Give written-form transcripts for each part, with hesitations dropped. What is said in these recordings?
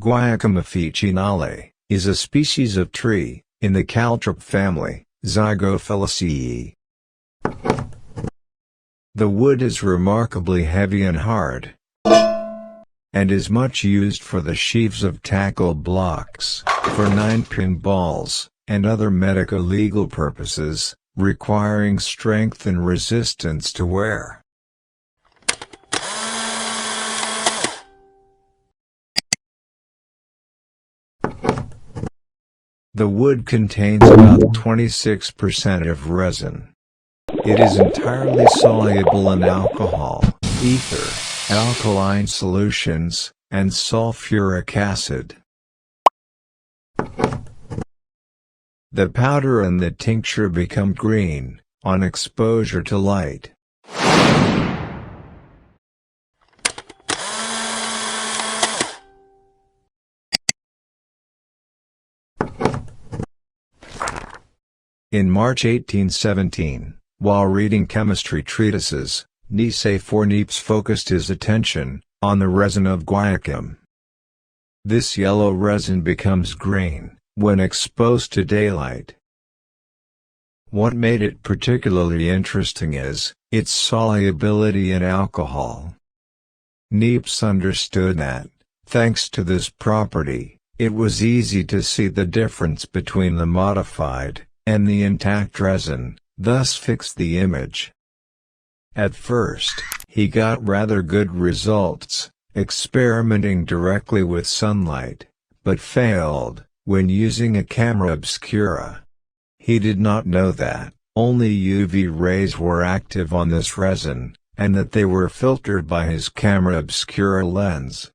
Guaiacum officinale is a species of tree, in the caltrop family, Zygophyllaceae. The wood is remarkably heavy and hard, and is much used for the sheaves of tackle blocks, for 9-pin balls, and other medico-legal purposes, requiring strength and resistance to wear. The wood contains about 26% of resin. It is entirely soluble in alcohol, ether, alkaline solutions, and sulfuric acid. The powder and the tincture become green on exposure to light. In March 1817, while reading chemistry treatises, Nice Forniepce focused his attention on the resin of Guaiacum. This yellow resin becomes green when exposed to daylight. What made it particularly interesting is its solubility in alcohol. Niepce understood that, thanks to this property, it was easy to see the difference between the modified and the intact resin, thus fixed the image. At first, he got rather good results, experimenting directly with sunlight, but failed when using a camera obscura. He did not know that only UV rays were active on this resin, and that they were filtered by his camera obscura lens.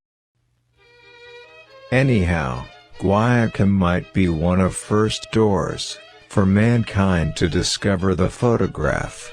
Anyhow, Guaiacum might be one of first doors for mankind to discover the photograph.